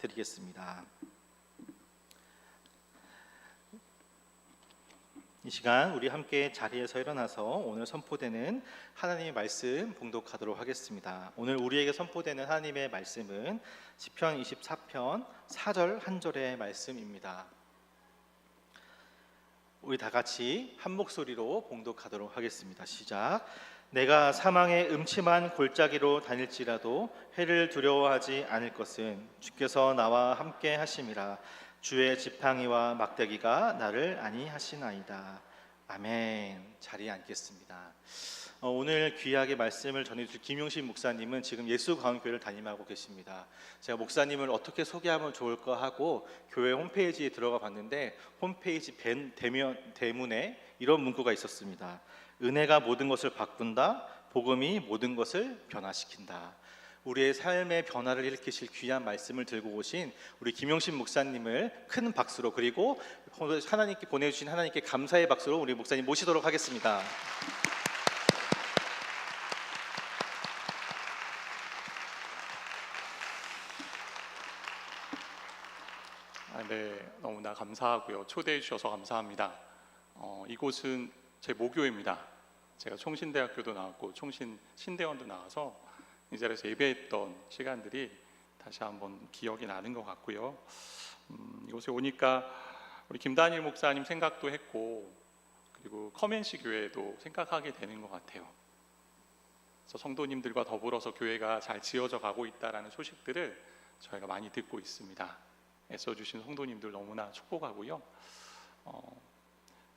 드리겠습니다. 이 시간 우리 함께 자리에서 일어나서 오늘 선포되는 하나님의 말씀 봉독하도록 하겠습니다. 오늘 우리에게 선포되는 하나님의 말씀은 시편 24편 4절 한 절의 말씀입니다. 우리 다 같이 한 목소리로 봉독하도록 하겠습니다. 시작. 내가 사망의 음침한 골짜기로 다닐지라도 해를 두려워하지 않을 것은 주께서 나와 함께 하심이라. 주의 지팡이와 막대기가 나를 안위하시나이다. 아멘. 자리에 앉겠습니다. 오늘 귀하게 말씀을 전해주실 김용신 목사님은 지금 예수가운교회를 담임하고 계십니다. 제가 목사님을 어떻게 소개하면 좋을까 하고 교회 홈페이지에 들어가 봤는데 홈페이지 대문에 이런 문구가 있었습니다. 은혜가 모든 것을 바꾼다. 복음이 모든 것을 변화시킨다. 우리의 삶의 변화를 일으키실 귀한 말씀을 들고 오신 우리 김용신 목사님을 큰 박수로, 그리고 하나님께 보내주신 하나님께 감사의 박수로 우리 목사님 모시도록 하겠습니다. 네, 너무나 감사하고요. 초대해 주셔서 감사합니다. 이곳은 제 모교입니다. 제가 총신대학교도 나왔고 신대원도 나와서 이 자리에서 예배했던 시간들이 다시 한번 기억이 나는 것 같고요. 이곳에 오니까 우리 김다니엘 목사님 생각도 했고, 그리고 커맨시 교회도 생각하게 되는 것 같아요. 그래서 성도님들과 더불어서 교회가 잘 지어져 가고 있다라는 소식들을 저희가 많이 듣고 있습니다. 애써주신 성도님들 너무나 축복하고요.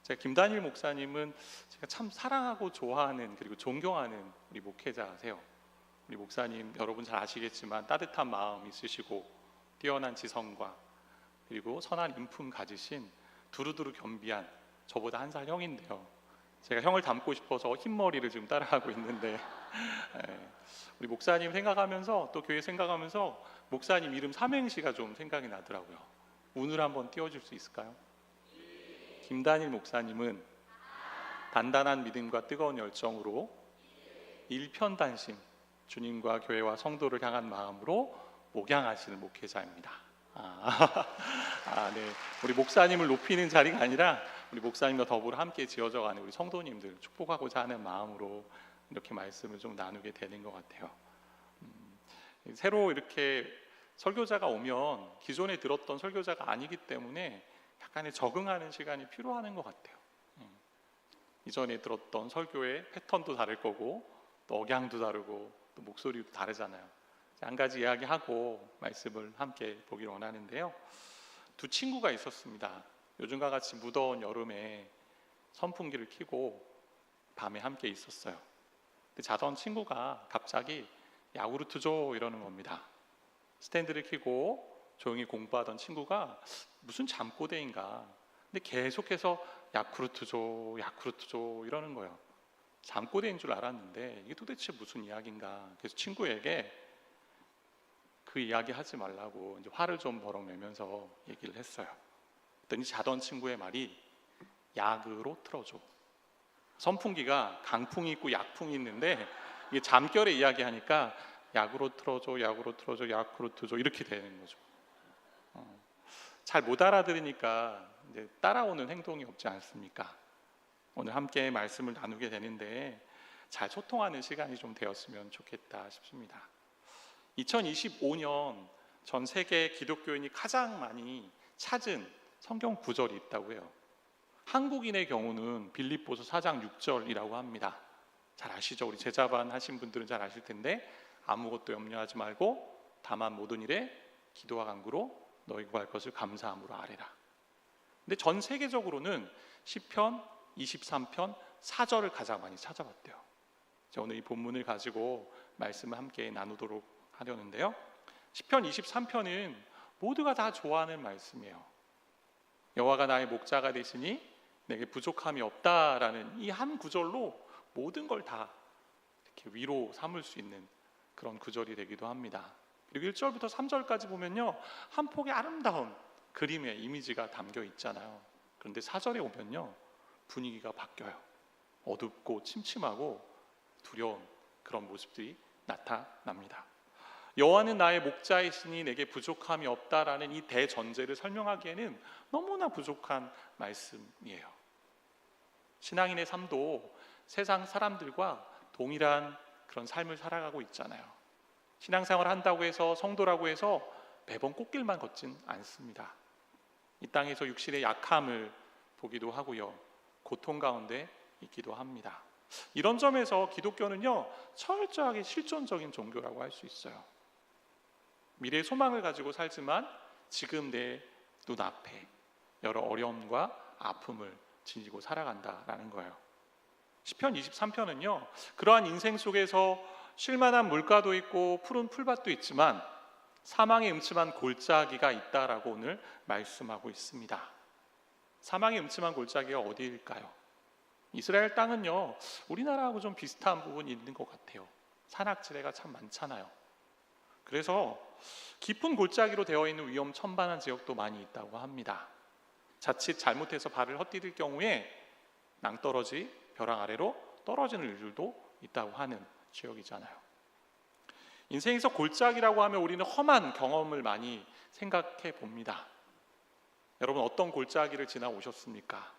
제가 김다니엘 목사님은 제가 참 사랑하고 좋아하는, 그리고 존경하는 우리 목회자세요. 우리 목사님 여러분 잘 아시겠지만 따뜻한 마음 있으시고 뛰어난 지성과 그리고 선한 인품 가지신 두루두루 겸비한, 저보다 한 살 형인데요. 제가 형을 닮고 싶어서 흰머리를 지금 따라하고 있는데 우리 목사님 생각하면서, 또 교회 생각하면서 목사님 이름 삼행시가 좀 생각이 나더라고요. 운을 한번 띄워줄 수 있을까요? 김다니엘 목사님은 단단한 믿음과 뜨거운 열정으로 일편단심, 주님과 교회와 성도를 향한 마음으로 목양하시는 목회자입니다. 네. 우리 목사님을 높이는 자리가 아니라 우리 목사님과 더불어 함께 지어져가는 우리 성도님들 축복하고자 하는 마음으로 이렇게 말씀을 좀 나누게 되는 것 같아요. 새로 이렇게 설교자가 오면 기존에 들었던 설교자가 아니기 때문에 약간의 적응하는 시간이 필요한 것 같아요. 이전에 들었던 설교의 패턴도 다를 거고, 또 억양도 다르고, 또 목소리도 다르잖아요. 한 가지 이야기하고 말씀을 함께 보기를 원하는데요. 두 친구가 있었습니다. 요즘과 같이 무더운 여름에 선풍기를 켜고 밤에 함께 있었어요. 근데 자던 친구가 갑자기 야구르트 줘 이러는 겁니다. 스탠드를 켜고 조용히 공부하던 친구가 무슨 잠꼬대인가, 근데 계속해서 야쿠르트 줘 야쿠르트 줘 이러는 거예요. 잠꼬대인 줄 알았는데 이게 도대체 무슨 이야기인가. 그래서 친구에게 그 이야기 하지 말라고 이제 화를 좀 버럭내면서 얘기를 했어요. 그랬더니 자던 친구의 말이 약으로 틀어줘. 선풍기가 강풍이 있고 약풍이 있는데 이게 잠결에 이야기하니까 약으로 틀어줘 약으로 틀어줘 약으로 틀어줘 이렇게 되는 거죠. 잘 못 알아들으니까 이제 따라오는 행동이 없지 않습니까? 오늘 함께 말씀을 나누게 되는데 잘 소통하는 시간이 좀 되었으면 좋겠다 싶습니다. 2025년 전 세계 기독교인이 가장 많이 찾은 성경 구절이 있다고 해요. 한국인의 경우는 빌립보서 4장 6절이라고 합니다. 잘 아시죠? 우리 제자반 하신 분들은 잘 아실 텐데, 아무것도 염려하지 말고 다만 모든 일에 기도와 간구로 너희 구할 것을 감사함으로 아뢰라. 근데 전 세계적으로는 시편 23편 4절을 가장 많이 찾아봤대요. 오늘 이 본문을 가지고 말씀을 함께 나누도록 하려는데요. 시편 23편은 모두가 다 좋아하는 말씀이에요. 여호와가 나의 목자가 되시니 내게 부족함이 없다라는 이 한 구절로 모든 걸 다 이렇게 위로 삼을 수 있는 그런 구절이 되기도 합니다. 그리고 1절부터 3절까지 보면요, 한 폭의 아름다운 그림의 이미지가 담겨 있잖아요. 그런데 4절에 오면요, 분위기가 바뀌어요. 어둡고 침침하고 두려운 그런 모습들이 나타납니다. 여호와는 나의 목자이시니 내게 부족함이 없다라는 이 대전제를 설명하기에는 너무나 부족한 말씀이에요. 신앙인의 삶도 세상 사람들과 동일한 그런 삶을 살아가고 있잖아요. 신앙생활 한다고 해서 성도라고 해서 매번 꽃길만 걷진 않습니다. 이 땅에서 육신의 약함을 보기도 하고요, 고통 가운데 있기도 합니다. 이런 점에서 기독교는요, 철저하게 실존적인 종교라고 할 수 있어요. 미래의 소망을 가지고 살지만 지금 내 눈앞에 여러 어려움과 아픔을 지니고 살아간다라는 거예요. 시편 23편은요, 그러한 인생 속에서 쉴만한 물가도 있고 푸른 풀밭도 있지만 사망의 음침한 골짜기가 있다라고 오늘 말씀하고 있습니다. 사망의 음침한 골짜기가 어디일까요? 이스라엘 땅은요, 우리나라하고 좀 비슷한 부분이 있는 것 같아요. 산악지대가 참 많잖아요. 그래서 깊은 골짜기로 되어 있는 위험천만한 지역도 많이 있다고 합니다. 자칫 잘못해서 발을 헛디딜 경우에 낭떠러지 벼랑 아래로 떨어지는 일들도 있다고 하는 지역이잖아요. 인생에서 골짜기라고 하면 우리는 험한 경험을 많이 생각해 봅니다. 여러분, 어떤 골짜기를 지나오셨습니까?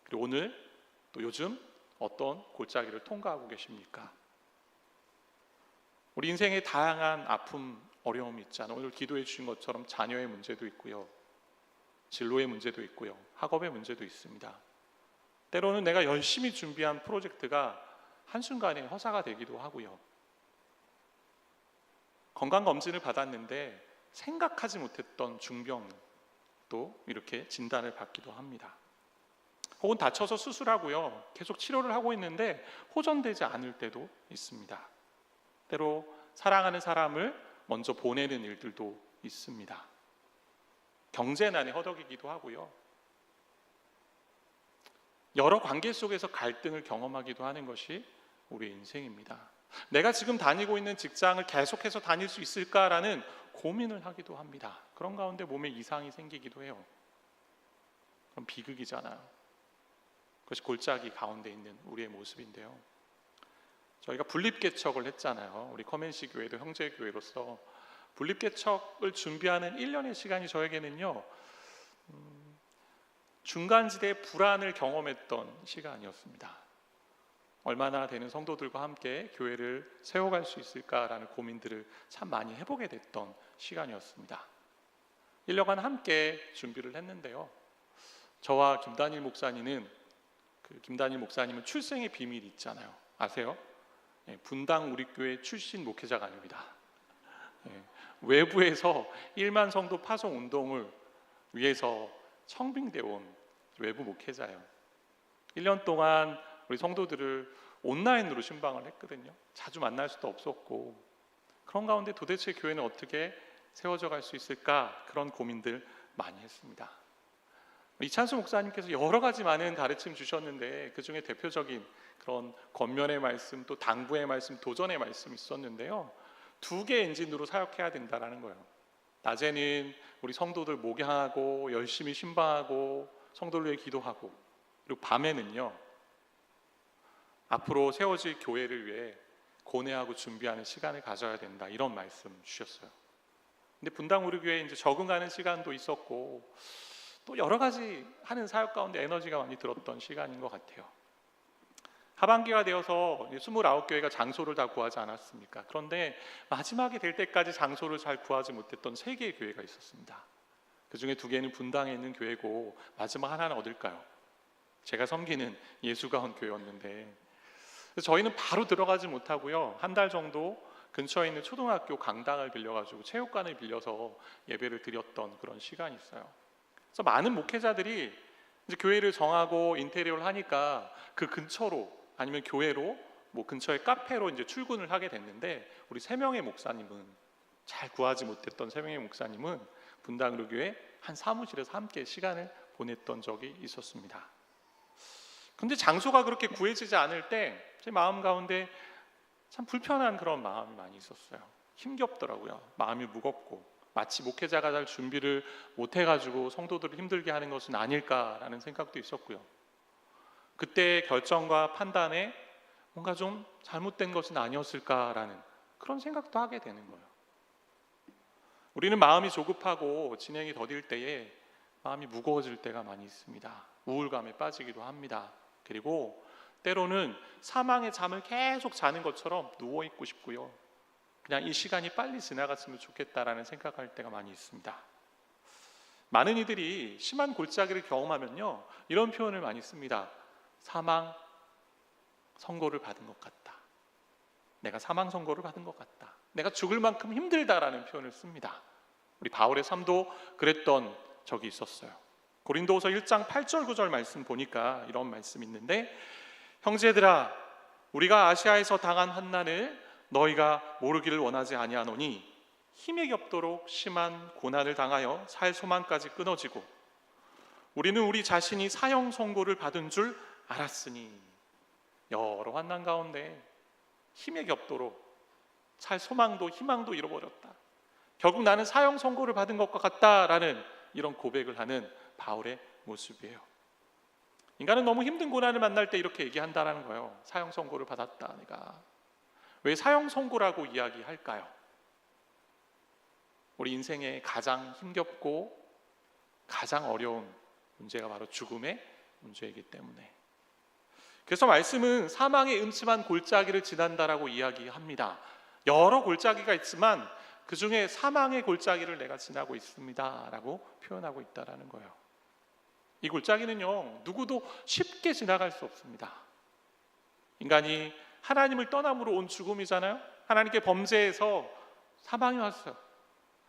그리고 오늘 또 요즘 어떤 골짜기를 통과하고 계십니까? 우리 인생에 다양한 아픔, 어려움이 있잖아요. 오늘 기도해 주신 것처럼 자녀의 문제도 있고요, 진로의 문제도 있고요, 학업의 문제도 있습니다. 때로는 내가 열심히 준비한 프로젝트가 한순간에 허사가 되기도 하고요, 건강검진을 받았는데 생각하지 못했던 중병도 이렇게 진단을 받기도 합니다. 혹은 다쳐서 수술하고요, 계속 치료를 하고 있는데 호전되지 않을 때도 있습니다. 때로 사랑하는 사람을 먼저 보내는 일들도 있습니다. 경제난에 허덕이기도 하고요, 여러 관계 속에서 갈등을 경험하기도 하는 것이 우리의 인생입니다. 내가 지금 다니고 있는 직장을 계속해서 다닐 수 있을까라는 고민을 하기도 합니다. 그런 가운데 몸에 이상이 생기기도 해요. 그럼 비극이잖아요. 그것이 골짜기 가운데 있는 우리의 모습인데요, 저희가 분립개척을 했잖아요. 우리 커맨시 교회도 형제교회로서 분립개척을 준비하는 1년의 시간이 저에게는요, 중간지대의 불안을 경험했던 시간이었습니다. 얼마나 되는 성도들과 함께 교회를 세워갈 수 있을까라는 고민들을 참 많이 해보게 됐던 시간이었습니다. 1년간 함께 준비를 했는데요, 저와 김단일 목사님은 출생의 비밀이 있잖아요. 아세요? 분당 우리 교회 출신 목회자가 아닙니다. 외부에서 1만 성도 파송 운동을 위해서 청빙되어 온 외부 목회자예요. 1년 동안 우리 성도들을 온라인으로 신방을 했거든요. 자주 만날 수도 없었고, 그런 가운데 도대체 교회는 어떻게 세워져 갈 수 있을까, 그런 고민들 많이 했습니다. 이찬수 목사님께서 여러 가지 많은 가르침 주셨는데 그 중에 대표적인 그런 권면의 말씀, 또 당부의 말씀, 도전의 말씀이 있었는데요, 2개의 엔진으로 사역해야 된다라는 거예요. 낮에는 우리 성도들 목양하고 열심히 신방하고 성도를 위해 기도하고, 그리고 밤에는요, 앞으로 세워질 교회를 위해 고뇌하고 준비하는 시간을 가져야 된다, 이런 말씀 주셨어요. 근데 분당 우리 교회에 이제 적응하는 시간도 있었고, 또 여러 가지 하는 사역 가운데 에너지가 많이 들었던 시간인 것 같아요. 하반기가 되어서 29교회가 장소를 다 구하지 않았습니까? 그런데 마지막이 될 때까지 장소를 잘 구하지 못했던 3개의 교회가 있었습니다. 그 중에 2개는 분당에 있는 교회고 마지막 하나는 어딜까요? 제가 섬기는 예수가원 교회였는데, 저희는 바로 들어가지 못하고요, 한 달 정도 근처에 있는 초등학교 강당을 빌려가지고 체육관을 빌려서 예배를 드렸던 그런 시간이 있어요. 그래서 많은 목회자들이 이제 교회를 정하고 인테리어를 하니까 그 근처로, 아니면 교회로, 근처의 카페로 이제 출근을 하게 됐는데, 우리 3명의 목사님은, 잘 구하지 못했던 3명의 목사님은 분당교회 한 사무실에서 함께 시간을 보냈던 적이 있었습니다. 근데 장소가 그렇게 구해지지 않을 때 제 마음 가운데 참 불편한 그런 마음이 많이 있었어요. 힘겹더라고요. 마음이 무겁고, 마치 목회자가 잘 준비를 못 해가지고 성도들을 힘들게 하는 것은 아닐까라는 생각도 있었고요. 그때의 결정과 판단에 뭔가 좀 잘못된 것은 아니었을까라는 그런 생각도 하게 되는 거예요. 우리는 마음이 조급하고 진행이 더딜 때에 마음이 무거워질 때가 많이 있습니다. 우울감에 빠지기도 합니다. 그리고 때로는 사망의 잠을 계속 자는 것처럼 누워있고 싶고요. 그냥 이 시간이 빨리 지나갔으면 좋겠다라는 생각할 때가 많이 있습니다. 많은 이들이 심한 골짜기를 경험하면요, 이런 표현을 많이 씁니다. 사망 선고를 받은 것 같다. 내가 사망 선고를 받은 것 같다. 내가 죽을 만큼 힘들다라는 표현을 씁니다. 우리 바울의 삶도 그랬던 적이 있었어요. 고린도후서 1장 8절 9절 말씀 보니까 이런 말씀이 있는데, 형제들아 우리가 아시아에서 당한 환난을 너희가 모르기를 원하지 아니하노니 힘에 겹도록 심한 고난을 당하여 살 소망까지 끊어지고 우리는 우리 자신이 사형 선고를 받은 줄 알았으니. 여러 환난 가운데 힘에 겹도록 살 소망도 희망도 잃어버렸다. 결국 나는 사형 선고를 받은 것과 같다라는 이런 고백을 하는 바울의 모습이에요. 인간은 너무 힘든 고난을 만날 때 이렇게 얘기한다는 거예요. 사형 선고를 받았다. 내가 왜 사형 선고라고 이야기할까요? 우리 인생에 가장 힘겹고 가장 어려운 문제가 바로 죽음의 문제이기 때문에. 그래서 말씀은 사망의 음침한 골짜기를 지난다라고 이야기합니다. 여러 골짜기가 있지만 그 중에 사망의 골짜기를 내가 지나고 있습니다 라고 표현하고 있다는 거예요. 이 골짜기는요, 누구도 쉽게 지나갈 수 없습니다. 인간이 하나님을 떠남으로 온 죽음이잖아요. 하나님께 범죄해서 사망이 왔어요.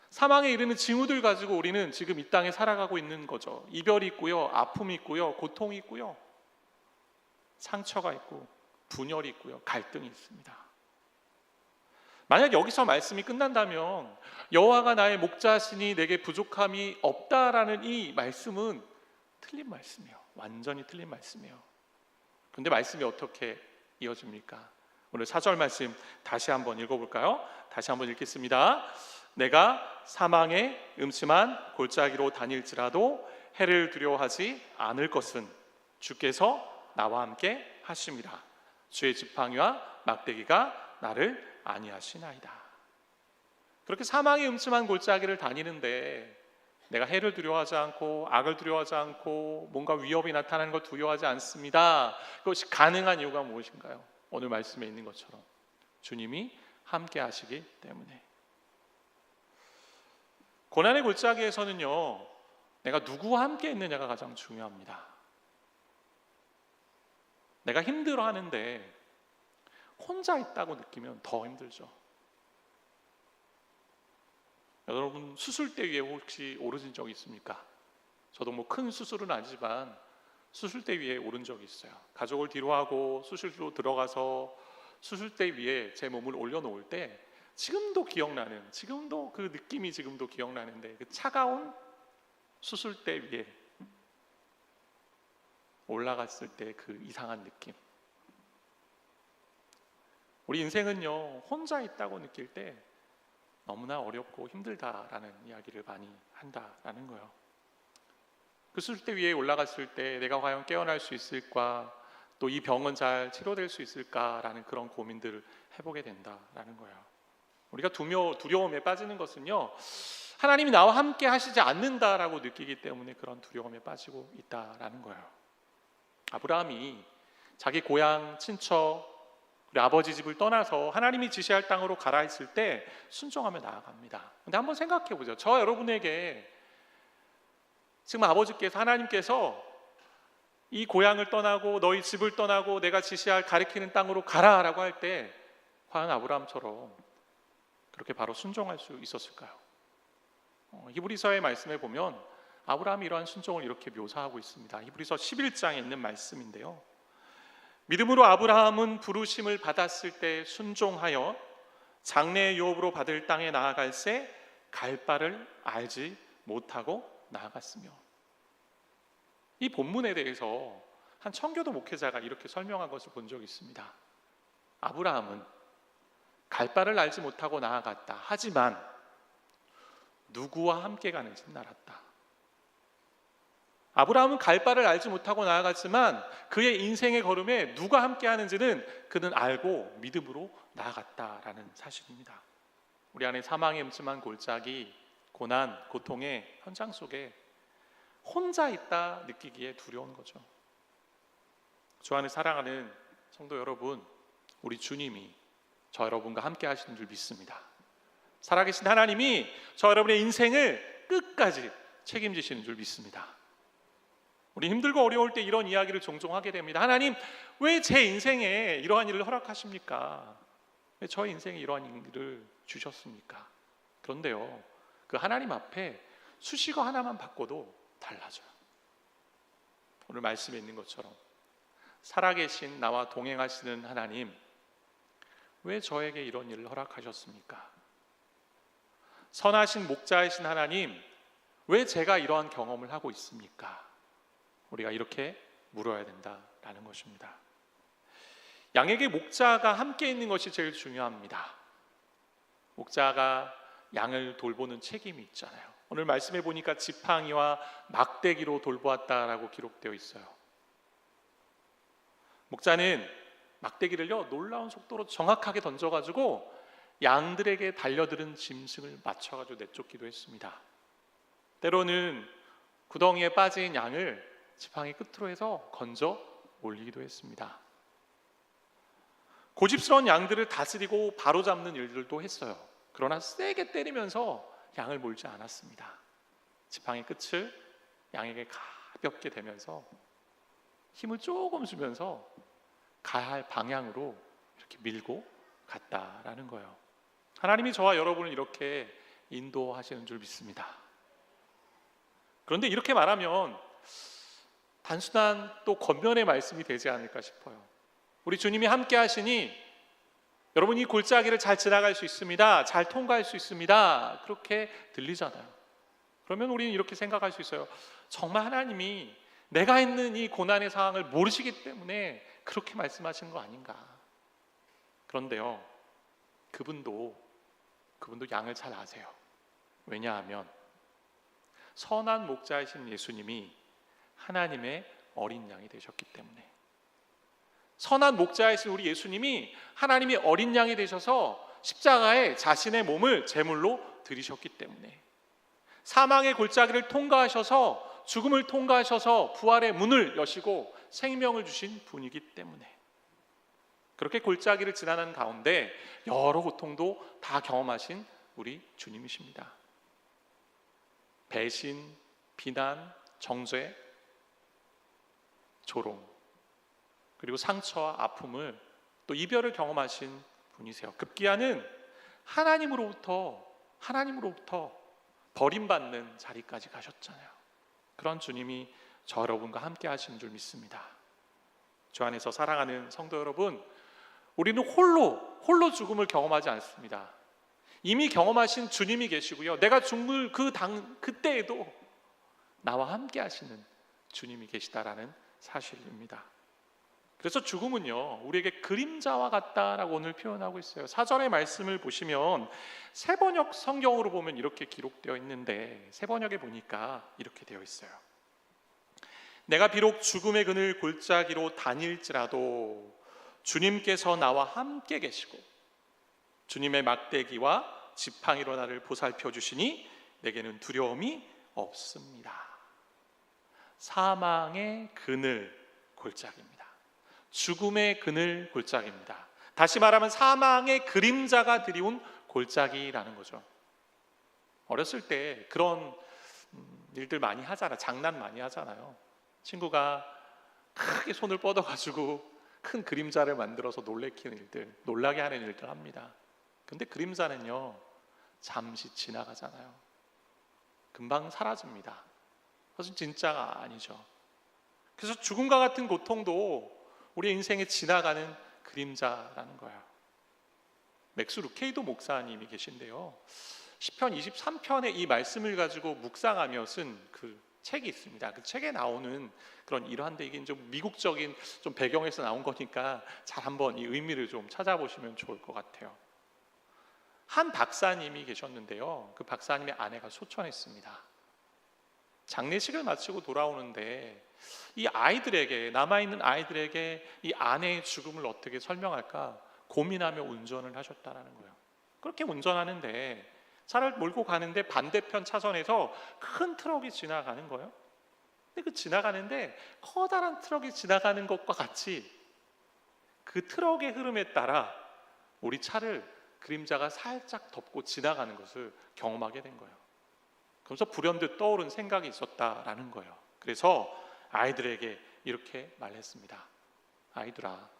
사망에 이르는 징후들 가지고 우리는 지금 이 땅에 살아가고 있는 거죠. 이별이 있고요, 아픔이 있고요, 고통이 있고요, 상처가 있고 분열이 있고요, 갈등이 있습니다. 만약 여기서 말씀이 끝난다면 여호와가 나의 목자시니 내게 부족함이 없다라는 이 말씀은 틀린 말씀이에요. 완전히 틀린 말씀이에요. 그런데 말씀이 어떻게 이어집니까? 오늘 4절 말씀 다시 한번 읽어볼까요? 다시 한번 읽겠습니다. 내가 사망의 음침한 골짜기로 다닐지라도 해를 두려워하지 않을 것은 주께서 나와 함께 하심이라. 주의 지팡이와 막대기가 나를 아니하시나이다. 그렇게 사망의 음침한 골짜기를 다니는데 내가 해를 두려워하지 않고 악을 두려워하지 않고 뭔가 위협이 나타나는 걸 두려워하지 않습니다. 그것이 가능한 이유가 무엇인가요? 오늘 말씀에 있는 것처럼 주님이 함께 하시기 때문에. 고난의 골짜기에서는요, 내가 누구와 함께 있느냐가 가장 중요합니다. 내가 힘들어하는데 혼자 있다고 느끼면 더 힘들죠. 여러분, 수술대 위에 혹시 오르신 적이 있습니까? 저도 뭐 큰 수술은 아니지만 수술대 위에 오른 적이 있어요. 가족을 뒤로하고 수술로 들어가서 수술대 위에 제 몸을 올려놓을 때 지금도 기억나는, 지금도 그 느낌이 지금도 기억나는데, 그 차가운 수술대 위에 올라갔을 때 그 이상한 느낌. 우리 인생은요, 혼자 있다고 느낄 때 너무나 어렵고 힘들다라는 이야기를 많이 한다라는 거예요. 그 수술대 위에 올라갔을 때 내가 과연 깨어날 수 있을까, 또 이 병은 잘 치료될 수 있을까라는 그런 고민들을 해보게 된다라는 거예요. 우리가 두려움에 빠지는 것은요, 하나님이 나와 함께 하시지 않는다라고 느끼기 때문에 그런 두려움에 빠지고 있다라는 거예요. 아브라함이 자기 고향 친척 우리 아버지 집을 떠나서 하나님이 지시할 땅으로 가라 했을 때 순종하며 나아갑니다. 근데 한번 생각해 보죠. 저 여러분에게 지금 아버지께서, 하나님께서 이 고향을 떠나고 너희 집을 떠나고 내가 지시할 가리키는 땅으로 가라라고 할 때 과연 아브라함처럼 그렇게 바로 순종할 수 있었을까요? 히브리서의 말씀에 보면 아브라함이 이러한 순종을 이렇게 묘사하고 있습니다. 히브리서 11장에 있는 말씀인데요, 믿음으로 아브라함은 부르심을 받았을 때 순종하여 장래의 유업으로 받을 땅에 나아갈새 갈 바를 알지 못하고 나아갔으며. 이 본문에 대해서 한 청교도 목회자가 이렇게 설명한 것을 본 적이 있습니다. 아브라함은 갈 바를 알지 못하고 나아갔다. 하지만 누구와 함께 가는지는 알았다. 아브라함은 갈 바를 알지 못하고 나아갔지만 그의 인생의 걸음에 누가 함께 하는지는 그는 알고 믿음으로 나아갔다라는 사실입니다. 우리 안에 사망의 음침한 골짜기, 고난, 고통의 현장 속에 혼자 있다 느끼기에 두려운 거죠. 주 안에 사랑하는 성도 여러분, 우리 주님이 저 여러분과 함께 하시는 줄 믿습니다. 살아계신 하나님이 저 여러분의 인생을 끝까지 책임지시는 줄 믿습니다. 우리 힘들고 어려울 때 이런 이야기를 종종 하게 됩니다. 하나님, 왜 제 인생에 이러한 일을 허락하십니까? 왜 저의 인생에 이러한 일을 주셨습니까? 그런데요, 그 하나님 앞에 수식어 하나만 바꿔도 달라져요. 오늘 말씀에 있는 것처럼 살아계신 나와 동행하시는 하나님, 왜 저에게 이런 일을 허락하셨습니까? 선하신 목자이신 하나님, 왜 제가 이러한 경험을 하고 있습니까? 우리가 이렇게 물어야 된다라는 것입니다. 양에게 목자가 함께 있는 것이 제일 중요합니다. 목자가 양을 돌보는 책임이 있잖아요. 오늘 말씀해 보니까 지팡이와 막대기로 돌보았다라고 기록되어 있어요. 목자는 막대기를요, 놀라운 속도로 정확하게 던져가지고 양들에게 달려드는 짐승을 맞춰가지고 내쫓기도 했습니다. 때로는 구덩이에 빠진 양을 지팡이 끝으로 해서 건져 올리기도 했습니다. 고집스러운 양들을 다스리고 바로잡는 일들도 했어요. 그러나 세게 때리면서 양을 몰지 않았습니다. 지팡이 끝을 양에게 가볍게 대면서 힘을 조금 주면서 가야 할 방향으로 이렇게 밀고 갔다라는 거예요. 하나님이 저와 여러분을 이렇게 인도하시는 줄 믿습니다. 그런데 이렇게 말하면 단순한 또 겉면의 말씀이 되지 않을까 싶어요. 우리 주님이 함께 하시니 여러분이 골짜기를 잘 지나갈 수 있습니다. 잘 통과할 수 있습니다. 그렇게 들리잖아요. 그러면 우리는 이렇게 생각할 수 있어요. 정말 하나님이 내가 있는 이 고난의 상황을 모르시기 때문에 그렇게 말씀하시는 거 아닌가. 그런데요, 그분도 양을 잘 아세요. 왜냐하면 선한 목자이신 예수님이 하나님의 어린 양이 되셨기 때문에, 선한 목자이신 우리 예수님이 하나님의 어린 양이 되셔서 십자가에 자신의 몸을 제물로 드리셨기 때문에, 사망의 골짜기를 통과하셔서 죽음을 통과하셔서 부활의 문을 여시고 생명을 주신 분이기 때문에, 그렇게 골짜기를 지나는 가운데 여러 고통도 다 경험하신 우리 주님이십니다. 배신, 비난, 정죄, 조롱, 그리고 상처와 아픔을, 또 이별을 경험하신 분이세요. 급기야는 하나님으로부터 버림받는 자리까지 가셨잖아요. 그런 주님이 저 여러분과 함께 하시는 줄 믿습니다. 주 안에서 사랑하는 성도 여러분, 우리는 홀로 죽음을 경험하지 않습니다. 이미 경험하신 주님이 계시고요, 내가 죽을 그때에도 나와 함께 하시는 주님이 계시다라는 사실입니다. 그래서 죽음은요, 우리에게 그림자와 같다라고 오늘 표현하고 있어요. 사전의 말씀을 보시면 세번역 성경으로 보면 이렇게 기록되어 있는데, 세번역에 보니까 이렇게 되어 있어요. 내가 비록 죽음의 그늘 골짜기로 다닐지라도 주님께서 나와 함께 계시고 주님의 막대기와 지팡이로 나를 보살펴 주시니 내게는 두려움이 없습니다. 사망의 그늘 골짜기입니다. 죽음의 그늘 골짜기입니다. 다시 말하면 사망의 그림자가 들이운 골짜기라는 거죠. 어렸을 때 그런 일들 많이 하잖아요. 장난 많이 하잖아요. 친구가 크게 손을 뻗어가지고 큰 그림자를 만들어서 놀래키는 일들, 놀라게 하는 일들 합니다. 근데 그림자는요, 잠시 지나가잖아요. 금방 사라집니다. 그것은 진짜가 아니죠. 그래서 죽음과 같은 고통도 우리 인생에 지나가는 그림자라는 거예요. 맥스 루케이도 목사님이 계신데요, 시편 23편의 이 말씀을 가지고 묵상하며 쓴 그 책이 있습니다. 그 책에 나오는 그런 일화인데, 이게 좀 미국적인 좀 배경에서 나온 거니까 잘 한번 이 의미를 좀 찾아보시면 좋을 것 같아요. 한 박사님이 계셨는데요, 그 박사님의 아내가 소천했습니다. 장례식을 마치고 돌아오는데 이 아이들에게, 남아있는 아이들에게 이 아내의 죽음을 어떻게 설명할까 고민하며 운전을 하셨다는 거예요. 그렇게 운전하는데 차를 몰고 가는데 반대편 차선에서 큰 트럭이 지나가는 거예요. 근데 그 지나가는데 커다란 트럭이 지나가는 것과 같이 그 트럭의 흐름에 따라 우리 차를 그림자가 살짝 덮고 지나가는 것을 경험하게 된 거예요. 그러면서 불현듯 떠오른 생각이 있었다라는 거예요. 그래서 아이들에게 이렇게 말했습니다. 아이들아,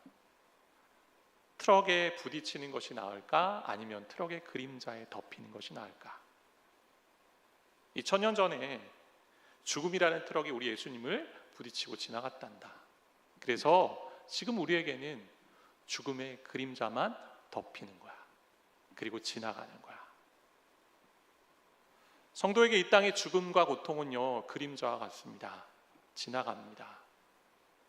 트럭에 부딪히는 것이 나을까? 아니면 트럭의 그림자에 덮이는 것이 나을까? 2000년 전에 죽음이라는 트럭이 우리 예수님을 부딪히고 지나갔단다. 그래서 지금 우리에게는 죽음의 그림자만 덮이는 거야. 그리고 지나가는 거야. 성도에게 이 땅의 죽음과 고통은요, 그림자와 같습니다. 지나갑니다.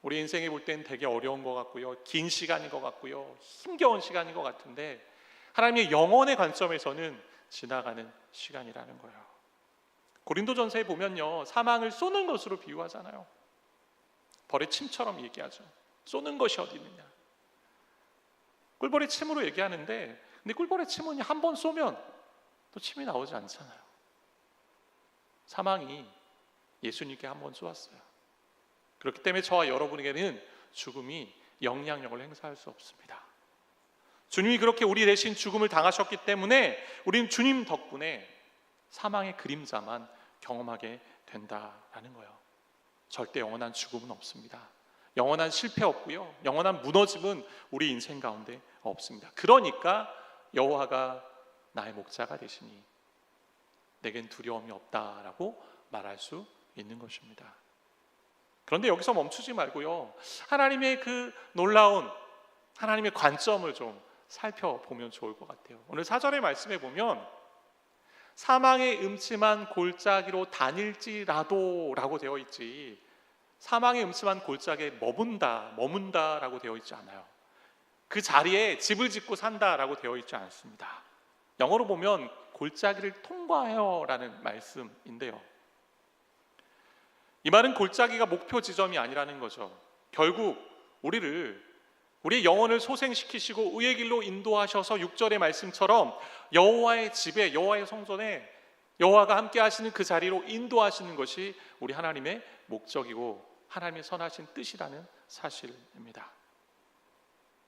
우리 인생에 볼 땐 되게 어려운 것 같고요, 긴 시간인 것 같고요, 힘겨운 시간인 것 같은데 하나님의 영혼의 관점에서는 지나가는 시간이라는 거예요. 고린도전서에 보면요, 사망을 쏘는 것으로 비유하잖아요. 벌의 침처럼 얘기하죠. 쏘는 것이 어디 있느냐. 꿀벌의 침으로 얘기하는데, 근데 꿀벌의 침은 한 번 쏘면 또 침이 나오지 않잖아요. 사망이 예수님께 한 번 쏘았어요. 그렇기 때문에 저와 여러분에게는 죽음이 영향력을 행사할 수 없습니다. 주님이 그렇게 우리 대신 죽음을 당하셨기 때문에 우리는 주님 덕분에 사망의 그림자만 경험하게 된다라는 거예요. 절대 영원한 죽음은 없습니다. 영원한 실패 없고요, 영원한 무너짐은 우리 인생 가운데 없습니다. 그러니까 여호와가 나의 목자가 되시니 내겐 두려움이 없다라고 말할 수 있는 것입니다. 그런데 여기서 멈추지 말고요, 하나님의 그 놀라운 하나님의 관점을 좀 살펴보면 좋을 것 같아요. 오늘 4절의 말씀에 보면 사망의 음침한 골짜기로 다닐지라도 라고 되어 있지, 사망의 음침한 골짜기에 머문다라고 되어 있지 않아요. 그 자리에 집을 짓고 산다라고 되어 있지 않습니다. 영어로 보면 골짜기를 통과해요라는 말씀인데요, 이 말은 골짜기가 목표 지점이 아니라는 거죠. 결국 우리의 영혼을 소생시키시고 의의 길로 인도하셔서 6절의 말씀처럼 여호와의 집에, 여호와의 성전에 여호와가 함께 하시는 그 자리로 인도하시는 것이 우리 하나님의 목적이고 하나님의 선하신 뜻이라는 사실입니다.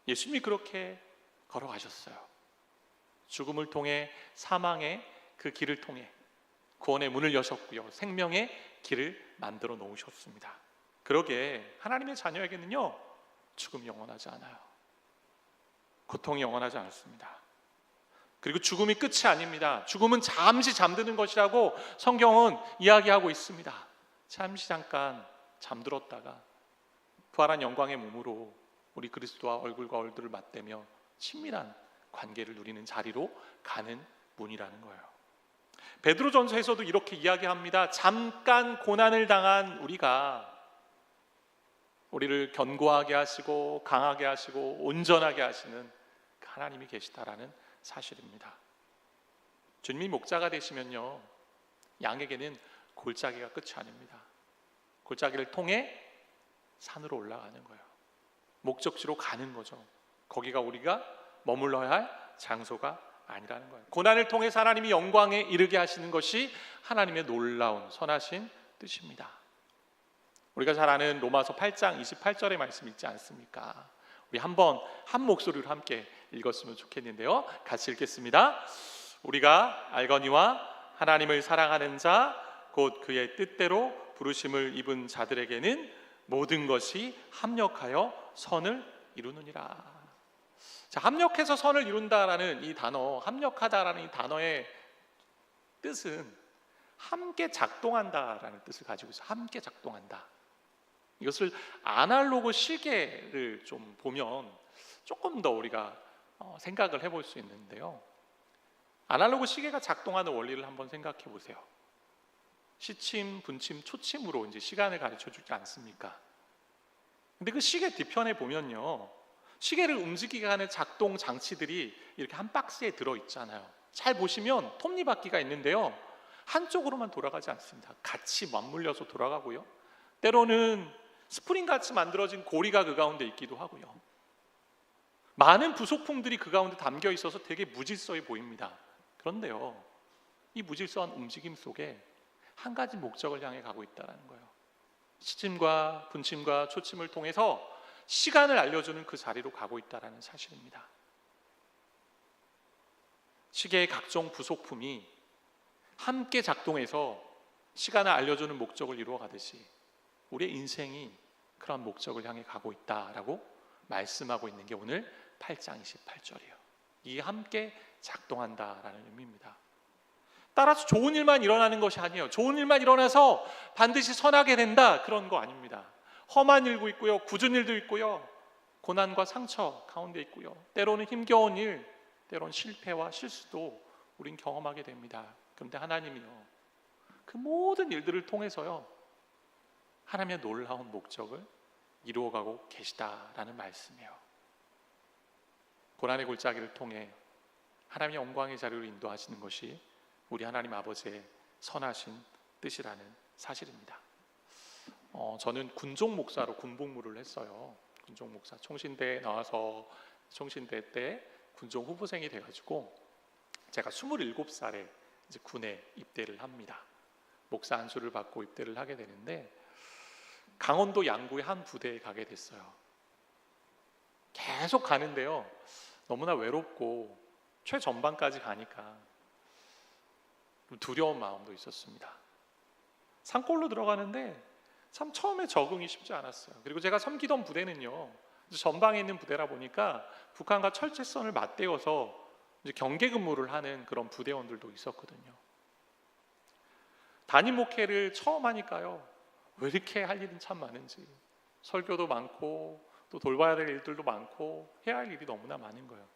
예수님이 그렇게 걸어가셨어요. 죽음을 통해 사망의 그 길을 통해 구원의 문을 여셨고요, 생명의 길을 만들어 놓으셨습니다. 그러기에 하나님의 자녀에게는요, 죽음이 영원하지 않아요. 고통이 영원하지 않습니다. 그리고 죽음이 끝이 아닙니다. 죽음은 잠시 잠드는 것이라고 성경은 이야기하고 있습니다. 잠시 잠깐 잠들었다가 부활한 영광의 몸으로 우리 그리스도와 얼굴과 얼굴을 맞대며 친밀한 관계를 누리는 자리로 가는 문이라는 거예요. 베드로전서에서도 이렇게 이야기합니다. 잠깐 고난을 당한 우리를 견고하게 하시고 강하게 하시고 온전하게 하시는 하나님이 계시다라는 사실입니다. 주님이 목자가 되시면요, 양에게는 골짜기가 끝이 아닙니다. 골짜기를 통해 산으로 올라가는 거예요. 목적지로 가는 거죠. 거기가 우리가 머물러야 할 장소가 아니라는 거예요. 고난을 통해서 하나님이 영광에 이르게 하시는 것이 하나님의 놀라운 선하신 뜻입니다. 우리가 잘 아는 로마서 8장 28절의 말씀 있지 않습니까? 우리 한번 한 목소리로 함께 읽었으면 좋겠는데요, 같이 읽겠습니다. 우리가 알거니와 하나님을 사랑하는 자 곧 그의 뜻대로 부르심을 입은 자들에게는 모든 것이 합력하여 선을 이루느니라. 자, 합력해서 선을 이룬다라는 이 단어, 합력하다라는 이 단어의 뜻은 함께 작동한다라는 뜻을 가지고 있어요. 함께 작동한다. 이것을 아날로그 시계를 좀 보면 조금 더 우리가 생각을 해볼 수 있는데요, 아날로그 시계가 작동하는 원리를 한번 생각해 보세요. 시침, 분침, 초침으로 이제 시간을 가르쳐 주지 않습니까? 근데 그 시계 뒤편에 보면요, 시계를 움직이게 하는 작동 장치들이 이렇게 한 박스에 들어 있잖아요. 잘 보시면 톱니바퀴가 있는데요, 한쪽으로만 돌아가지 않습니다. 같이 맞물려서 돌아가고요, 때로는 스프링같이 만들어진 고리가 그 가운데 있기도 하고요, 많은 부속품들이 그 가운데 담겨 있어서 되게 무질서해 보입니다. 그런데요, 이 무질서한 움직임 속에 한 가지 목적을 향해 가고 있다는 거예요. 시침과 분침과 초침을 통해서 시간을 알려주는 그 자리로 가고 있다는 사실입니다. 시계의 각종 부속품이 함께 작동해서 시간을 알려주는 목적을 이루어가듯이 우리의 인생이 그런 목적을 향해 가고 있다라고 말씀하고 있는 게 오늘 8장 28절이에요. 이게 함께 작동한다라는 의미입니다. 따라서 좋은 일만 일어나는 것이 아니에요. 좋은 일만 일어나서 반드시 선하게 된다, 그런 거 아닙니다. 험한 일도 있고요, 굳은 일도 있고요, 고난과 상처 가운데 있고요, 때로는 힘겨운 일, 때로는 실패와 실수도 우린 경험하게 됩니다. 그런데 하나님이요, 그 모든 일들을 통해서요, 하나님의 놀라운 목적을 이루어가고 계시다라는 말씀이에요. 고난의 골짜기를 통해 하나님의 영광의 자리로 인도하시는 것이 우리 하나님 아버지의 선하신 뜻이라는 사실입니다. 저는 군종 목사로 군복무를 했어요. 군종 목사, 총신대에 나와서 총신대 때 군종 후보생이 돼가지고 제가 27살에 이제 군에 입대를 합니다. 목사 안수를 받고 입대를 하게 되는데 강원도 양구의 한 부대에 가게 됐어요. 계속 가는데요, 너무나 외롭고 최전방까지 가니까 좀 두려운 마음도 있었습니다. 산골로 들어가는데 참 처음에 적응이 쉽지 않았어요. 그리고 제가 섬기던 부대는요, 전방에 있는 부대라 보니까 북한과 철책선을 맞대어서 이제 경계 근무를 하는 그런 부대원들도 있었거든요. 단임 목회를 처음 하니까요, 왜 이렇게 할 일은 참 많은지, 설교도 많고 또 돌봐야 될 일들도 많고 해야 할 일이 너무나 많은 거예요.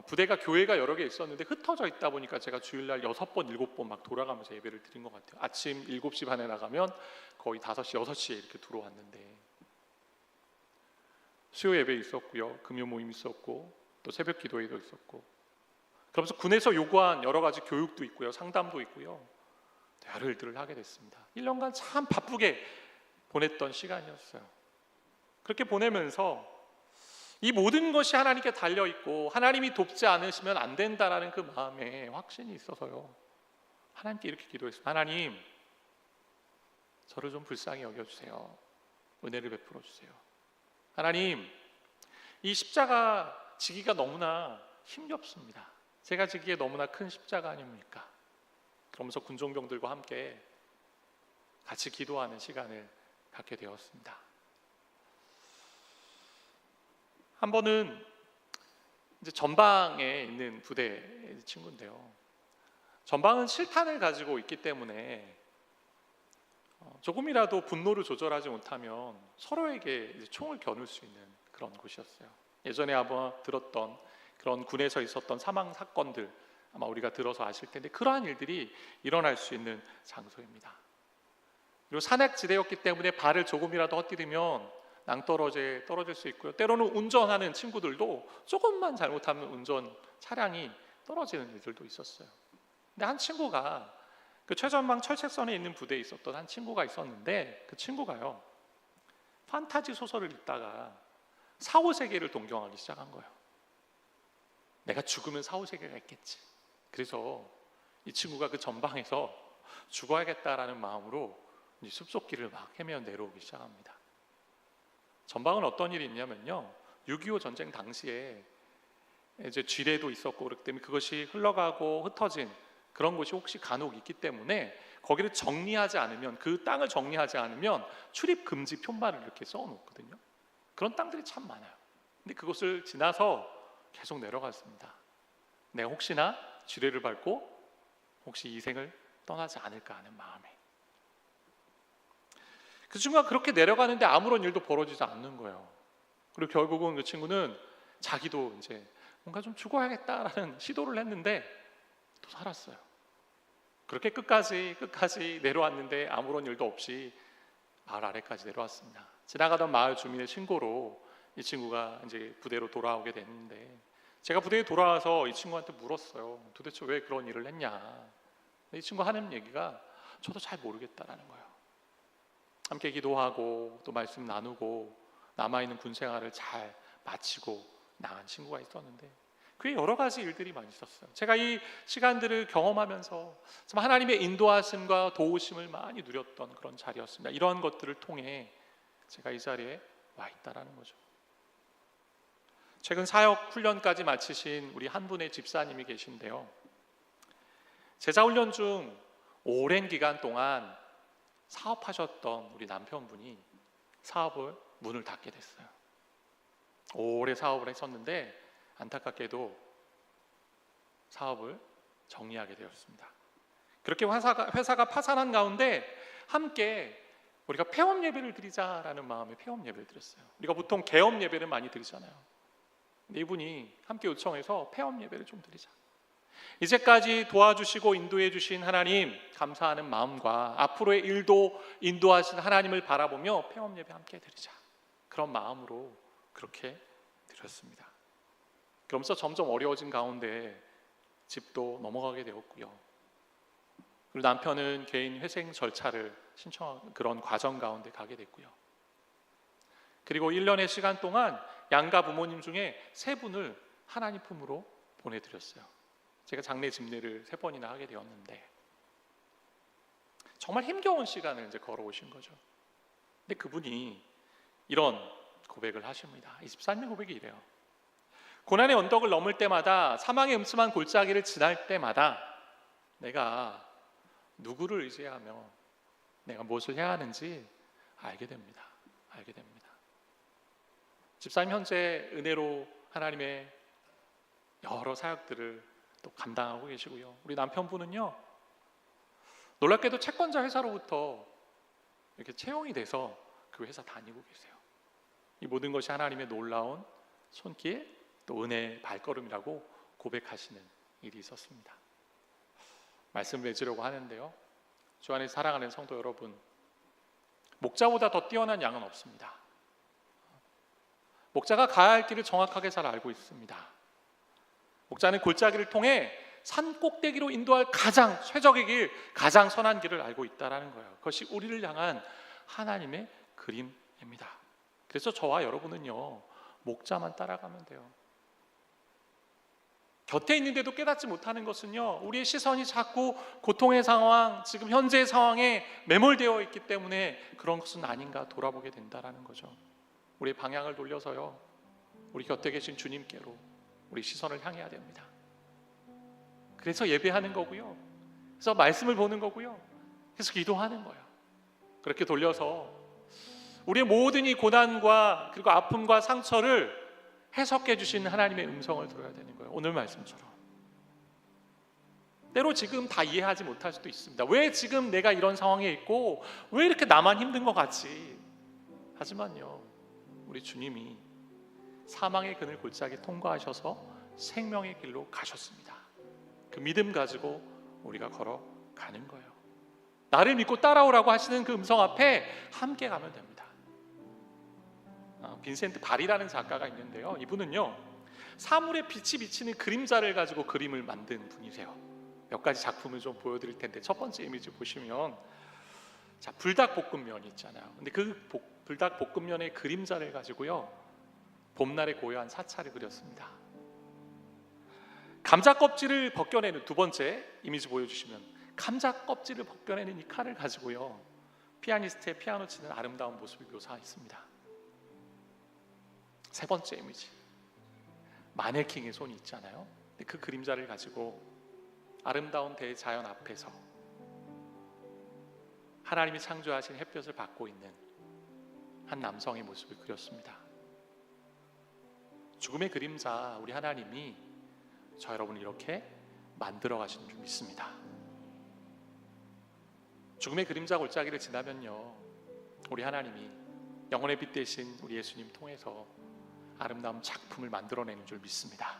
부대가 교회가 여러 개 있었는데 흩어져 있다 보니까 제가 주일날 6번, 7번 막 돌아가면서 예배를 드린 것 같아요. 아침 7시 반에 나가면 거의 5시, 6시에 이렇게 들어왔는데, 수요 예배 있었고요, 금요 모임 있었고 또 새벽 기도회도 있었고, 그러면서 군에서 요구한 여러 가지 교육도 있고요, 상담도 있고요, 여러 일들을 하게 됐습니다. 1년간 참 바쁘게 보냈던 시간이었어요. 그렇게 보내면서 이 모든 것이 하나님께 달려있고 하나님이 돕지 않으시면 안 된다라는 그 마음에 확신이 있어서요, 하나님께 이렇게 기도했습니다. 하나님, 저를 좀 불쌍히 여겨주세요. 은혜를 베풀어 주세요. 하나님, 이 십자가 지기가 너무나 힘겹습니다. 제가 지기에 너무나 큰 십자가 아닙니까? 그러면서 군종병들과 함께 같이 기도하는 시간을 갖게 되었습니다. 한 번은 이제 전방에 있는 부대 친구인데요, 전방은 실탄을 가지고 있기 때문에 조금이라도 분노를 조절하지 못하면 서로에게 이제 총을 겨눌 수 있는 그런 곳이었어요. 예전에 아마 들었던 그런 군에서 있었던 사망 사건들 아마 우리가 들어서 아실 텐데, 그러한 일들이 일어날 수 있는 장소입니다. 그리고 산악지대였기 때문에 발을 조금이라도 헛디디면 낭떠러지에 떨어질 수 있고요, 때로는 운전하는 친구들도 조금만 잘못하면 운전 차량이 떨어지는 일들도 있었어요. 근데 한 친구가 그 최전방 철책선에 있는 부대에 있었던 한 친구가 있었는데, 그 친구가요, 판타지 소설을 읽다가 사후세계를 동경하기 시작한 거예요. 내가 죽으면 사후세계가 있겠지. 그래서 이 친구가 그 전방에서 죽어야겠다라는 마음으로 숲속길을 막 헤매어 내려오기 시작합니다. 전방은 어떤 일이 있냐면요, 6.25 전쟁 당시에 이제 쥐레도 있었고 그렇기 때문에 그것이 흘러가고 흩어진 그런 곳이 혹시 간혹 있기 때문에 거기를 정리하지 않으면, 그 땅을 정리하지 않으면 출입 금지 표말을 이렇게 써놓거든요. 그런 땅들이 참 많아요. 근데 그곳을 지나서 계속 내려갔습니다. 내가 혹시나 쥐레를 밟고 혹시 이 생을 떠나지 않을까 하는 마음에. 그 친구가 그렇게 내려가는데 아무런 일도 벌어지지 않는 거예요. 그리고 결국은 그 친구는 자기도 이제 뭔가 좀 죽어야겠다라는 시도를 했는데 또 살았어요. 그렇게 끝까지 내려왔는데 아무런 일도 없이 마을 아래까지 내려왔습니다. 지나가던 마을 주민의 신고로 이 친구가 이제 부대로 돌아오게 됐는데, 제가 부대에 돌아와서 이 친구한테 물었어요. 도대체 왜 그런 일을 했냐. 이 친구가 하는 얘기가 저도 잘 모르겠다라는 거예요. 함께 기도하고 또 말씀 나누고 남아있는 군 생활을 잘 마치고 나간 친구가 있었는데, 그게 여러 가지 일들이 많이 있었어요. 제가 이 시간들을 경험하면서 참 하나님의 인도하심과 도우심을 많이 누렸던 그런 자리였습니다. 이러한 것들을 통해 제가 이 자리에 와 있다라는 거죠. 최근 사역 훈련까지 마치신 우리 한 분의 집사님이 계신데요. 제자 훈련 중 오랜 기간 동안 사업하셨던 우리 남편분이 사업을 문을 닫게 됐어요. 오래 사업을 했었는데 안타깝게도 사업을 정리하게 되었습니다. 그렇게 회사가 파산한 가운데 함께 우리가 폐업 예배를 드리자라는 마음에 폐업 예배를 드렸어요. 우리가 보통 개업 예배를 많이 드리잖아요. 근데 이분이 함께 요청해서 폐업 예배를 좀 드리자. 이제까지 도와주시고 인도해 주신 하나님 감사하는 마음과 앞으로의 일도 인도하신 하나님을 바라보며 폐업 예배 함께 드리자. 그런 마음으로 그렇게 드렸습니다. 그러면서 점점 어려워진 가운데 집도 넘어가게 되었고요. 그리고 남편은 개인 회생 절차를 신청한 그런 과정 가운데 가게 됐고요. 그리고 1년의 시간 동안 양가 부모님 중에 3분을 하나님 품으로 보내드렸어요. 제가 장례 집례를 3번이나 하게 되었는데 정말 힘겨운 시간을 이제 걸어오신 거죠. 근데 그분이 이런 고백을 하십니다. 이 집사님의 고백이 이래요. 고난의 언덕을 넘을 때마다, 사망의 음침한 골짜기를 지날 때마다 내가 누구를 의지하며 내가 무엇을 해야 하는지 알게 됩니다. 집사님 현재 은혜로 하나님의 여러 사역들을 또 감당하고 계시고요. 우리 남편분은요, 놀랍게도 채권자 회사로부터 이렇게 채용이 돼서 그 회사 다니고 계세요. 이 모든 것이 하나님의 놀라운 손길 또 은혜의 발걸음이라고 고백하시는 일이 있었습니다. 말씀 맺으려고 하는데요, 주 안에 사랑하는 성도 여러분, 목자보다 더 뛰어난 양은 없습니다. 목자가 가야 할 길을 정확하게 잘 알고 있습니다. 목자는 골짜기를 통해 산 꼭대기로 인도할 가장 최적의 길, 가장 선한 길을 알고 있다는 거예요. 그것이 우리를 향한 하나님의 그림입니다. 그래서 저와 여러분은요, 목자만 따라가면 돼요. 곁에 있는데도 깨닫지 못하는 것은요, 우리의 시선이 자꾸 고통의 상황, 지금 현재의 상황에 매몰되어 있기 때문에 그런 것은 아닌가 돌아보게 된다는 거죠. 우리의 방향을 돌려서요, 우리 곁에 계신 주님께로 우리 시선을 향해야 됩니다. 그래서 예배하는 거고요, 그래서 말씀을 보는 거고요, 그래서 기도하는 거예요. 그렇게 돌려서 우리의 모든 이 고난과 그리고 아픔과 상처를 해석해 주신 하나님의 음성을 들어야 되는 거예요. 오늘 말씀처럼 때로 지금 다 이해하지 못할 수도 있습니다. 왜 지금 내가 이런 상황에 있고 왜 이렇게 나만 힘든 것 같지? 하지만요, 우리 주님이 사망의 그늘 골짜기 통과하셔서 생명의 길로 가셨습니다. 그 믿음 가지고 우리가 걸어가는 거예요. 나를 믿고 따라오라고 하시는 그 음성 앞에 함께 가면 됩니다. 빈센트 발이라는 작가가 있는데요, 이분은요, 사물에 빛이 비치는 그림자를 가지고 그림을 만든 분이세요. 몇 가지 작품을 좀 보여드릴 텐데, 첫 번째 이미지 보시면, 자, 불닭볶음면 있잖아요. 근데 그 불닭볶음면의 그림자를 가지고요, 봄날의 고요한 사찰을 그렸습니다. 감자 껍질을 벗겨내는, 두 번째 이미지 보여주시면, 감자 껍질을 벗겨내는 이 칼을 가지고요, 피아니스트의 피아노 치는 아름다운 모습을 묘사했습니다. 세 번째 이미지, 마네킹의 손이 있잖아요. 근데 그 그림자를 가지고 아름다운 대자연 앞에서 하나님이 창조하신 햇볕을 받고 있는 한 남성의 모습을 그렸습니다. 죽음의 그림자, 우리 하나님이 저 여러분을 이렇게 만들어 가시는 줄 믿습니다. 죽음의 그림자 골짜기를 지나면요, 우리 하나님이 영혼의 빛 대신 우리 예수님 통해서 아름다운 작품을 만들어내는 줄 믿습니다.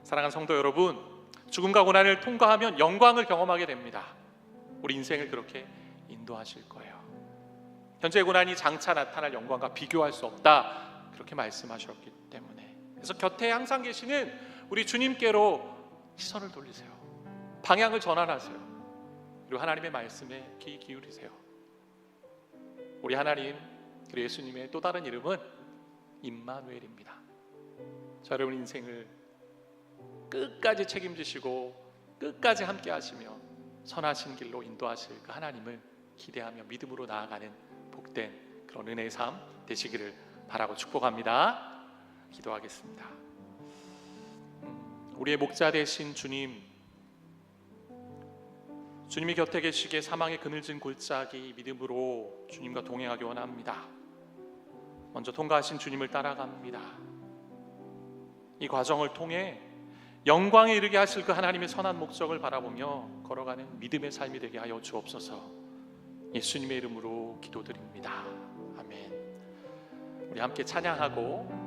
사랑하는 성도 여러분, 죽음과 고난을 통과하면 영광을 경험하게 됩니다. 우리 인생을 그렇게 인도하실 거예요. 현재의 고난이 장차 나타날 영광과 비교할 수 없다, 그렇게 말씀하셨기 때문에. 그래서 곁에 항상 계시는 우리 주님께로 시선을 돌리세요. 방향을 전환하세요. 그리고 하나님의 말씀에 귀 기울이세요. 우리 하나님, 그리고 예수님의 또 다른 이름은 임마누엘입니다. 저 여러분 인생을 끝까지 책임지시고 끝까지 함께 하시며 선하신 길로 인도하실 그 하나님을 기대하며 믿음으로 나아가는 복된 그런 은혜의 삶 되시기를 바라고 축복합니다. 기도하겠습니다. 우리의 목자 되신 주님, 주님이 곁에 계시기에 사망의 그늘진 골짜기 믿음으로 주님과 동행하기 원합니다. 먼저 통과하신 주님을 따라갑니다. 이 과정을 통해 영광에 이르게 하실 그 하나님의 선한 목적을 바라보며 걸어가는 믿음의 삶이 되게 하여 주옵소서. 예수님의 이름으로 기도드립니다. 아멘. 우리 함께 찬양하고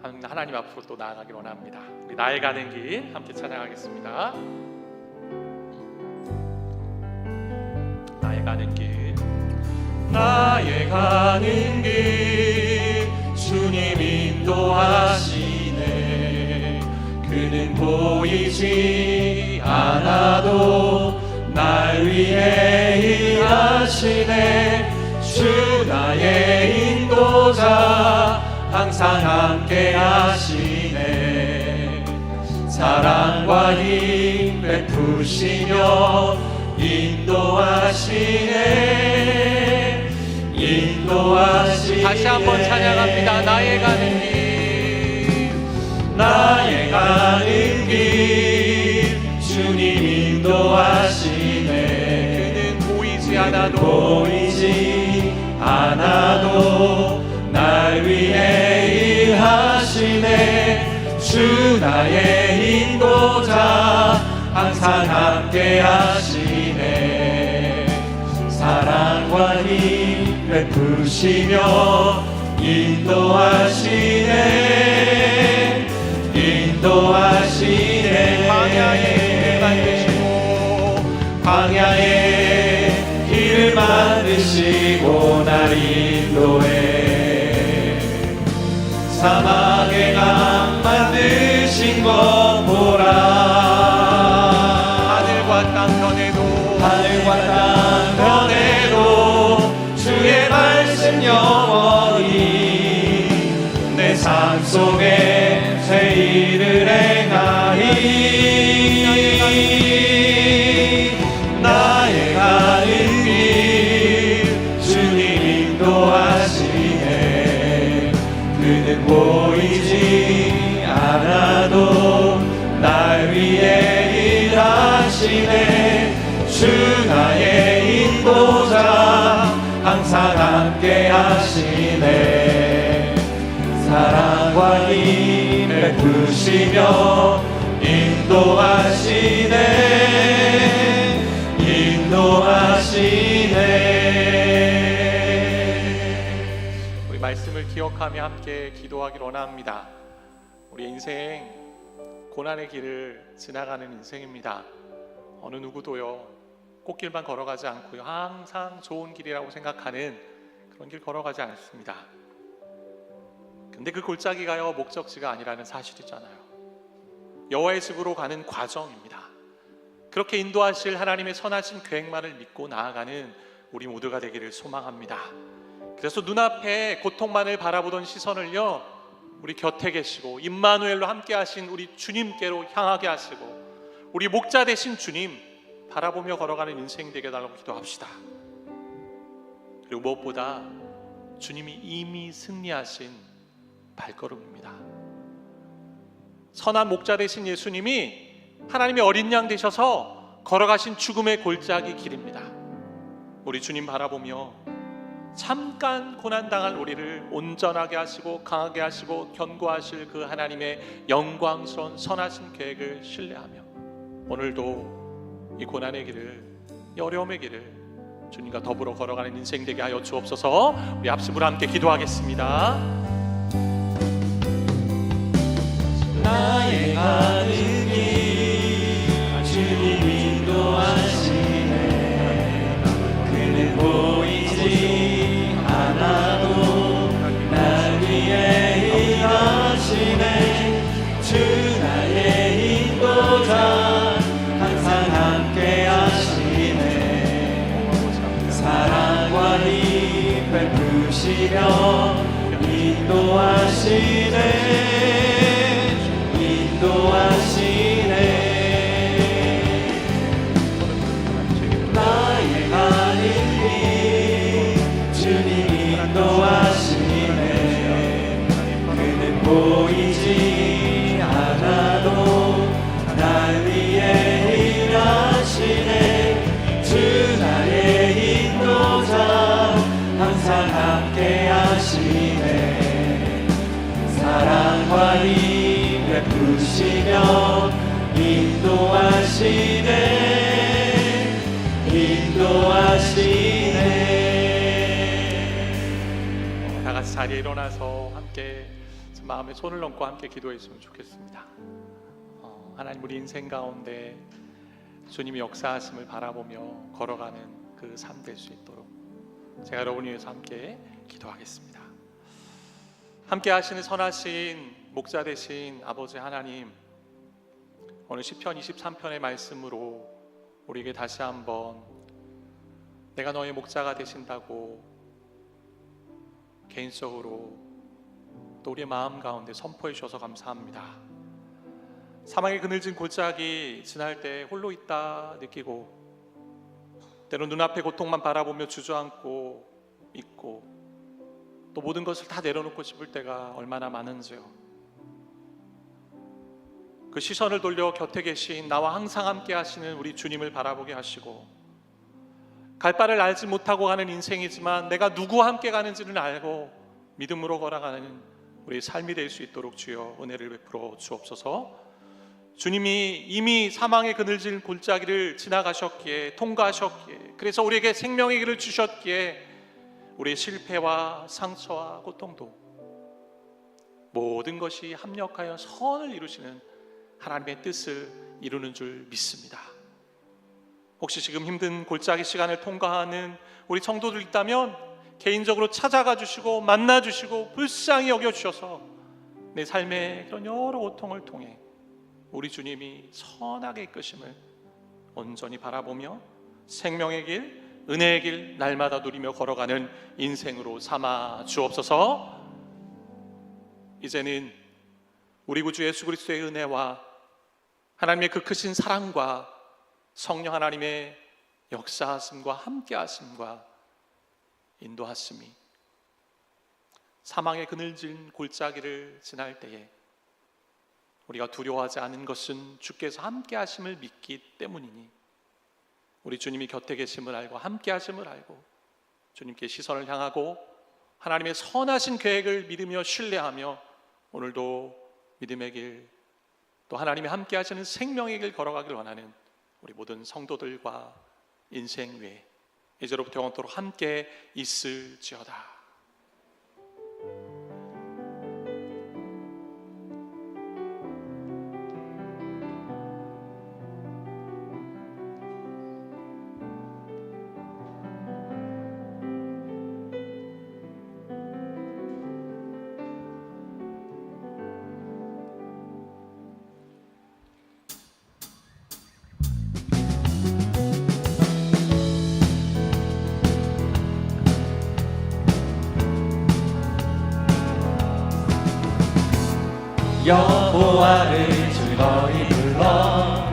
하나님 앞으로 또 나아가길 원합니다. 우리 나의 가는 길 함께 찬양하겠습니다. 나의 가는 길, 나의 가는 길 주님 인도하시네. 그는 보이지 않아도 날 위해 일하시네. 주 나의 인도자 항상 함께 하시네. 사랑과 힘 베푸시며 인도하시네. 인도하시네. 다시 한번 찬양합니다. 나의 가는 길, 나의 가는 길 주님 인도하시네. 그는 보이지 않아도 날 위해 일하시네. 주 나의 인도자 항상 함께 하시네. 사랑과 힘 베푸시며 인도하시네. 인도하시네. 광야에 만드시고 광야에 길을 만드시고 날 인도해. 사막에 강 만드신 것 보라. 하늘과 땅 변해도 주의 말씀 영원히 내 삶 속에 새 일을 행하리. 나의 가는 길 주님 인도하시네. 그는 보이지 않아도 날 위해 일하시네. 주 나의 인도자 항상 함께 하시네. 사랑과 힘 베푸시며 인도하시네. 인도하시네. 우리 말씀을 기억하며 함께 기도하기를 원합니다. 우리 인생 고난의 길을 지나가는 인생입니다. 어느 누구도요 꽃길만 걸어가지 않고요 항상 좋은 길이라고 생각하는 그런 길 걸어가지 않습니다. 근데 그 골짜기가요 목적지가 아니라는 사실이잖아요. 여호와의 집으로 가는 과정입니다. 그렇게 인도하실 하나님의 선하신 계획만을 믿고 나아가는 우리 모두가 되기를 소망합니다. 그래서 눈앞에 고통만을 바라보던 시선을요 우리 곁에 계시고 임마누엘로 함께 하신 우리 주님께로 향하게 하시고 우리 목자 되신 주님 바라보며 걸어가는 인생 되게 달라고 기도합시다. 그리고 무엇보다 주님이 이미 승리하신 발걸음입니다. 선한 목자 되신 예수님이 하나님의 어린 양 되셔서 걸어가신 죽음의 골짜기 길입니다. 우리 주님 바라보며 잠깐 고난당할 우리를 온전하게 하시고 강하게 하시고 견고하실 그 하나님의 영광스러운 선하신 계획을 신뢰하며 오늘도 이 고난의 길을, 이 어려움의 길을 주님과 더불어 걸어가는 인생 되게 하여 주옵소서. 우리 합심으로 함께 기도하겠습니다. 나의 가는 길 주님 인도하시네. 그는 보이지 않아도 날 위해 일하시네. 주 나의 인도자 항상 함께 하시네. 사랑과 힘 베푸시며 인도하시네. 인도하시네. 나의 하나님 주님 인도하시네. 그는 보이지 않아도 날 위해 일하시네. 주 나의 인도자 항상 함께 하시네. 사랑과 힘 베푸시며 인도하시네. 인도하시네. 다 같이 자리에 일어나서 함께 마음에 손을 얹고 함께 기도했으면 좋겠습니다. 하나님, 우리 인생 가운데 주님이 역사하심을 바라보며 걸어가는 그 삶 될 수 있도록 제가 여러분을 위해서 함께 기도하겠습니다. 함께 하시는 선하신 목자 되신 아버지 하나님, 오늘 시편 23편의 말씀으로 우리에게 다시 한번 내가 너의 목자가 되신다고 개인적으로 또 우리의 마음 가운데 선포해 주셔서 감사합니다. 사망의 그늘진 골짜기 지날 때 홀로 있다 느끼고, 때론 눈앞의 고통만 바라보며 주저앉고 있고, 또 모든 것을 다 내려놓고 싶을 때가 얼마나 많은지요. 그 시선을 돌려 곁에 계신 나와 항상 함께 하시는 우리 주님을 바라보게 하시고, 갈 바를 알지 못하고 가는 인생이지만 내가 누구와 함께 가는지는 알고 믿음으로 걸어가는 우리 삶이 될 수 있도록 주여 은혜를 베풀어 주옵소서. 주님이 이미 사망의 그늘진 골짜기를 지나가셨기에, 통과하셨기에, 그래서 우리에게 생명의 길을 주셨기에 우리의 실패와 상처와 고통도 모든 것이 합력하여 선을 이루시는 하나님의 뜻을 이루는 줄 믿습니다. 혹시 지금 힘든 골짜기 시간을 통과하는 우리 성도들 있다면 개인적으로 찾아가 주시고 만나 주시고 불쌍히 여겨 주셔서 내 삶의 그런 여러 고통을 통해 우리 주님이 선하게 이끄심을 온전히 바라보며 생명의 길, 은혜의 길 날마다 누리며 걸어가는 인생으로 삼아 주옵소서. 이제는 우리 구주 예수 그리스도의 은혜와 하나님의 그 크신 사랑과 성령 하나님의 역사하심과 함께하심과 인도하심이 사망의 그늘진 골짜기를 지날 때에 우리가 두려워하지 않은 것은 주께서 함께하심을 믿기 때문이니, 우리 주님이 곁에 계심을 알고 함께하심을 알고 주님께 시선을 향하고 하나님의 선하신 계획을 믿으며 신뢰하며 오늘도 믿음의 길, 또 하나님이 함께하시는 생명의 길 걸어가길 원하는 우리 모든 성도들과 인생 외에 이제로부터 영원토록 함께 있을지어다. 여호와를 즐거이 불러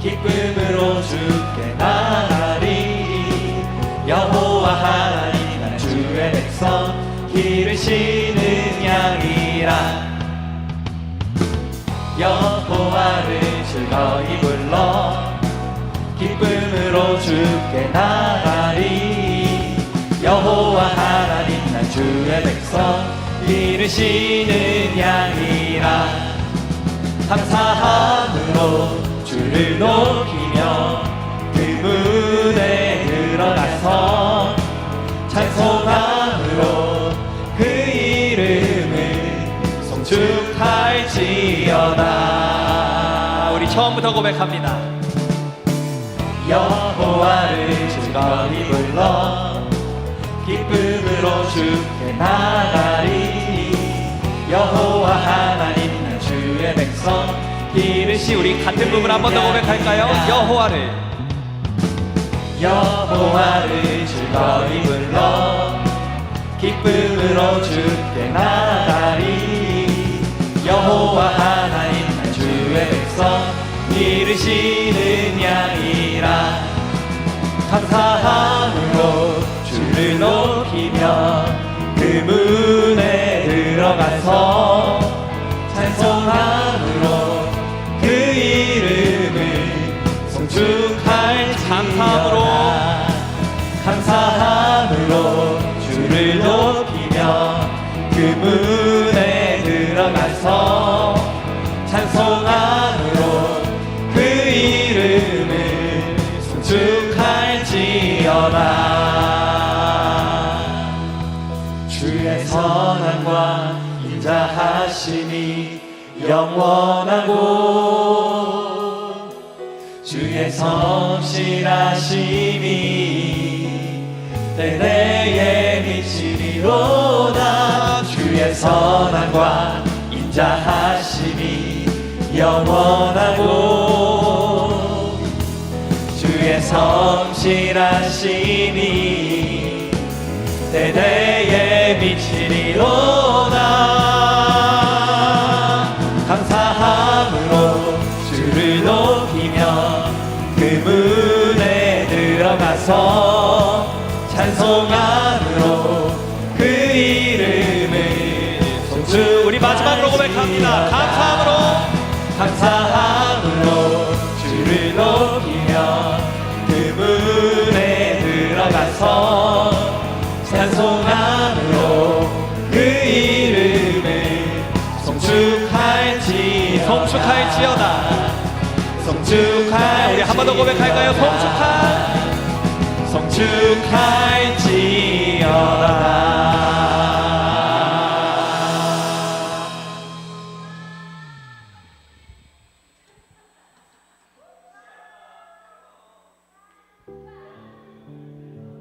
기쁨으로 주께 나가리. 여호와 하나님 나 주의 백성 기르시는 양이라. 여호와를 즐거이 불러 기쁨으로 주께 나가리. 여호와 하나님 나 주의 백성 기르시는 양이라. 감사함으로 주를 높이며 그 문에 들어가서 찬송함으로 그 이름을 송축할지어다. 우리 처음부터 고백합니다. 여호와를 즐거이 불러 기쁨으로 주께 나가리. 여호와 하나님 나 주의 백성 기르시. 우리 같은 부분 한 번 더 고백할까요? 여호와를 즐거이 불러 기쁨으로 주께 나가리. 여호와 하나님 나 주의 기르시는 양이라 감사함으로 주를 높이며 그 문에 들어가서 찬송함으로 그 이름을 송축할지어다 감사함으로 주를 높이며 그 문에 들어가서 찬송함으로 그 이름을 송축할지어다 주의 선함과 인자하심이 영원하고 주의 성실하심이 때때에 미치리로다 주의 선함과 인자하심이 영원하고 주의 성실하심이 때때에 미치리로다 감사함으로 주를 높이며 그 문에 들어가서 찬송함으로 그 이름을 송축 우리 마지막으로 고백합니다. 감사함으로 주를 높이며 그 문에 들어가서 찬송함으로 그 이름을 송축할지어다 우리 한 번 더 고백할까요? 송축할지어다